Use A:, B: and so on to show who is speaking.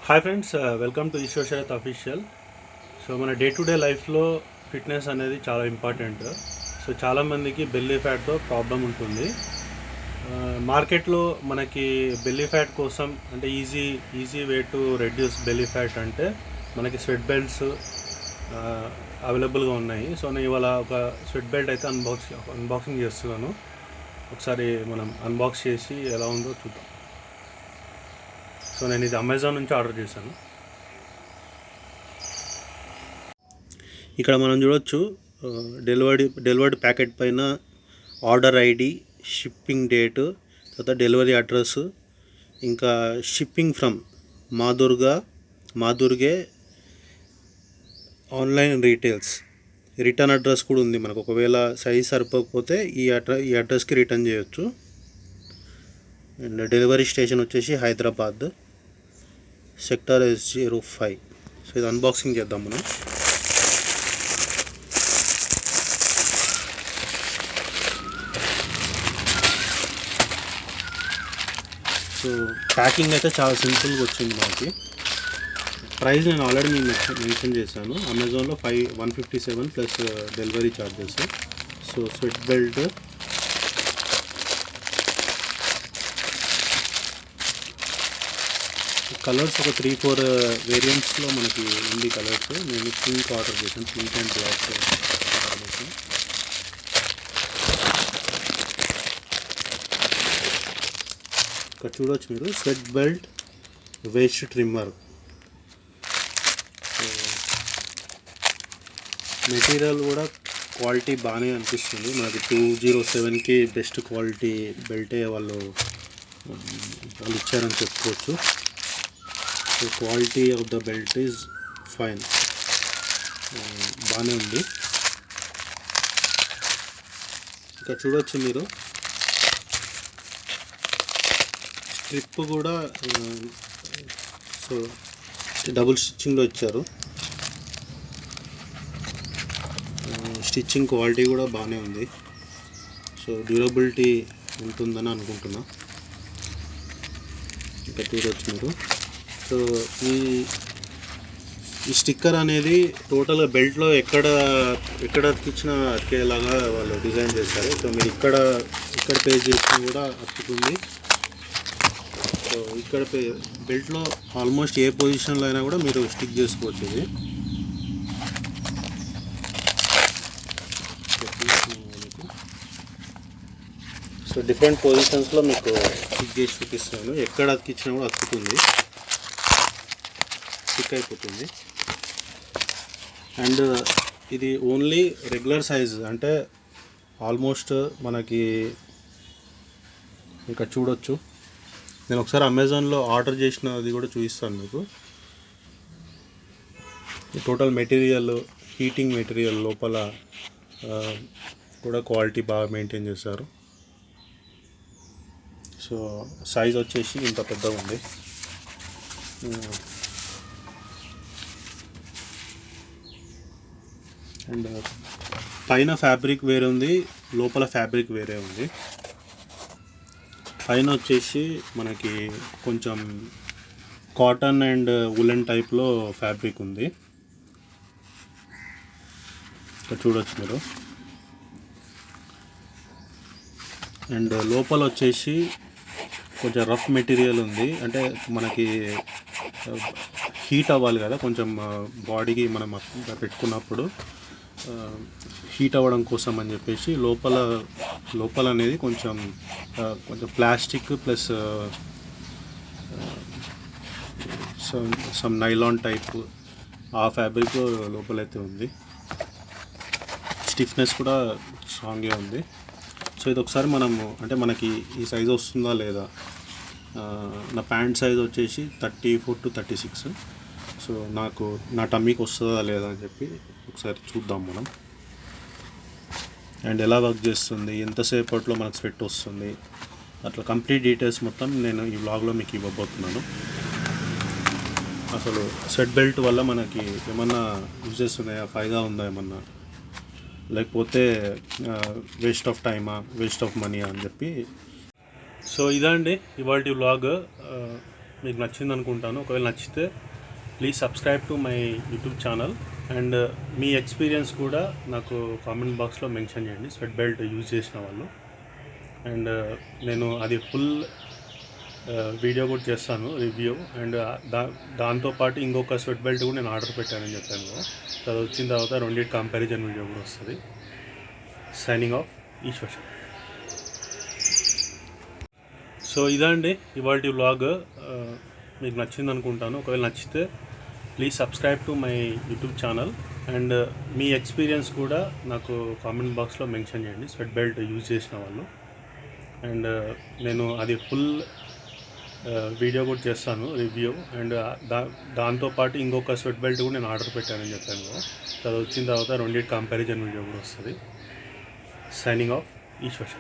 A: Hi friends, welcome to Eshwar official. So మన day to day లైఫ్లో fitness అనేది చాలా ఇంపార్టెంట్. సో చాలామందికి బెల్లీ ఫ్యాట్తో ప్రాబ్లం ఉంటుంది. మార్కెట్లో మనకి బెల్లీ ఫ్యాట్ కోసం అంటే easy way to reduce belly fat అంటే మనకి స్వెట్ బెల్ట్స్ అవైలబుల్గా ఉన్నాయి. సో నేను ఇవాళ ఒక స్వెట్ బెల్ట్ అయితే అన్బాక్సింగ్ చేస్తున్నాను. ఒకసారి మనం అన్బాక్స్ చేసి ఎలా ఉందో చూద్దాం. సో నేను ఇది అమెజాన్ నుంచి ఆర్డర్ చేశాను. ఇక్కడ మనం చూడొచ్చు డెలివర్డ్ ప్యాకెట్ పైన ఆర్డర్ ఐడి, షిప్పింగ్ డేటు, తర్వాత డెలివరీ అడ్రస్, ఇంకా షిప్పింగ్ ఫ్రమ్ మాదుర్గే ఆన్లైన్ రీటైల్స్, రిటర్న్ అడ్రస్ కూడా ఉంది. మనకు ఒకవేళ సైజ్ సరిపోకపోతే ఈ అడ్రస్కి రిటర్న్ చేయొచ్చు. అండ్ డెలివరీ స్టేషన్ వచ్చేసి హైదరాబాద్, సెక్టార్ S05. సో ఇది అన్బాక్సింగ్ చేద్దాం మనం. సో ప్యాకింగ్ అయితే చాలా సింపుల్గా వచ్చింది మనకి. ప్రైస్ నేను ఆల్రెడీ మెన్షన్ చేశాను. అమెజాన్లో 157 plus delivery charges. So sweat belt, colours ఒక 3-4 వేరియంట్స్లో మనకి ఉంది కలర్స్. నేను పింక్ ఆర్డర్ చేశాను, పింక్ అండ్ బ్లాక్ ఆర్డర్ చేశాను. ఇక్కడ చూడవచ్చు మీరు, sweat belt waste trimmer. Material కూడా క్వాలిటీ బాగానే అనిపిస్తుంది మనకి. 207కి బెస్ట్ క్వాలిటీ బెల్టే వాళ్ళు ఇచ్చారని చెప్పుకోవచ్చు. So quality of the belt is fine, బాగానే ఉంది. ఇక్కడ చూడవచ్చు మీరు, స్ట్రిప్ కూడా సో డబుల్ స్టిచ్చింగ్లో ఇచ్చారు. స్టిచ్చింగ్ క్వాలిటీ కూడా బాగానే ఉంది. సో డ్యూరబిలిటీ ఉంటుందని అనుకుంటున్నా. ఇక్కడ చూడవచ్చు మీరు. సో ఈ స్టిక్కర్ అనేది టోటల్గా బెల్ట్లో ఎక్కడ అతికించినా అతికేలాగా వాళ్ళు డిజైన్ చేశారు. సో మీరు ఇక్కడ పే చేసినా కూడా అతుకుతుంది. సో ఇక్కడ బెల్ట్లో ఆల్మోస్ట్ ఏ పొజిషన్లో అయినా కూడా మీరు స్టిక్ చేసుకోవచ్చు. ఇది సో డిఫరెంట్ పొజిషన్స్లో మీకు స్టిక్ చేసి చూపిస్తాను. ఎక్కడ అతికించినా కూడా అతుకుతుంది, స్టిక్ అయిపోతుంది. అండ్ ఇది ఓన్లీ రెగ్యులర్ సైజ్, అంటే ఆల్మోస్ట్ మనకి ఇంకా చూడొచ్చు. నేను ఒకసారి అమెజాన్లో ఆర్డర్ చేసినది కూడా చూపిస్తాను మీకు. టోటల్ మెటీరియల్, హీటింగ్ మెటీరియల్ లోపల కూడా క్వాలిటీ బాగా మెయింటైన్ చేశారు. సో సైజ్ వచ్చేసి ఇంత పెద్దగా ఉంది. అండ్ పైన ఫ్యాబ్రిక్ వేరే ఉంది, లోపల ఫ్యాబ్రిక్ వేరే ఉంది. పైన వచ్చేసి మనకి కొంచెం కాటన్ అండ్ ఉలెన్ టైప్లో ఫ్యాబ్రిక్ ఉంది. ఇక్కడ చూడొచ్చు మీరు. అండ్ లోపల వచ్చేసి కొంచెం రఫ్ మెటీరియల్ ఉంది. అంటే మనకి హీట్ అవ్వాలి కదా, కొంచెం బాడీకి మనం పెట్టుకున్నప్పుడు హీట్ అవ్వడం కోసం అని చెప్పేసి లోపల అనేది కొంచెం plastic plus some nylon type ఆ ఫ్యాబ్రిక్ లోపలైతే ఉంది. స్టిఫ్నెస్ కూడా స్ట్రాంగ్గా ఉంది. సో ఇది ఒకసారి మనము అంటే మనకి ఈ సైజ్ వస్తుందా లేదా. నా ప్యాంట్ సైజ్ వచ్చేసి 34 to 36. సో నా టమ్మీకి వస్తుందా లేదా అని చెప్పి ఒకసారి చూద్దాం మనం. అండ్ ఎలా వర్క్ చేస్తుంది, ఎంతసేపట్లో మనకు స్వెట్ వస్తుంది, అట్లా కంప్లీట్ డీటెయిల్స్ మొత్తం నేను ఈ వ్లాగ్లో మీకు ఇవ్వబోతున్నాను. అసలు స్వెట్ బెల్ట్ వల్ల మనకి ఏమన్నా యూజెస్ ఉన్నాయా, ఫైదా ఉందా ఏమన్నా, లేకపోతే వేస్ట్ ఆఫ్ టైమా, వేస్ట్ ఆఫ్ మనీ అని చెప్పి. సో ఇదండి ఇవాల్టి వ్లాగ్. మీకు నచ్చింది అనుకుంటాను. ఒకవేళ నచ్చితే please subscribe to my YouTube channel and me experience కూడా నాకు కామెంట్ బాక్స్లో మెన్షన్ చేయండి, స్వెట్ బెల్ట్ యూజ్ చేసిన వాళ్ళు. అండ్ నేను అది ఫుల్ వీడియో కూడా చేస్తాను, రివ్యూ. అండ్ దాంతోపాటు ఇంకొక స్వెట్ బెల్ట్ కూడా నేను ఆర్డర్ పెట్టానని చెప్పాను కదా, సో అది వచ్చిన తర్వాత రెండింటి కంపారిజన్ వీడియో కూడా వస్తుంది. Signing off, Eshwar. సో ఇదండి ఇవాల్టి వ్లాగ్. మీకు నచ్చింది అనుకుంటాను. ఒకవేళ నచ్చితే please subscribe to my YouTube channel and me experience కూడా నాకు కామెంట్ బాక్స్లో మెన్షన్ చేయండి, స్వెట్ బెల్ట్ యూజ్ చేసిన వాళ్ళు. అండ్ నేను అది ఫుల్ వీడియో కూడా చేస్తాను, రివ్యూ. అండ్ దాంతోపాటు ఇంకొక స్వెట్ బెల్ట్ కూడా నేను ఆర్డర్ పెట్టానని చెప్పాను కదా, సో అది వచ్చిన తర్వాత రెండింటి కంపారిజన్ వీడియో కూడా వస్తుంది. Signing off, Eshwar.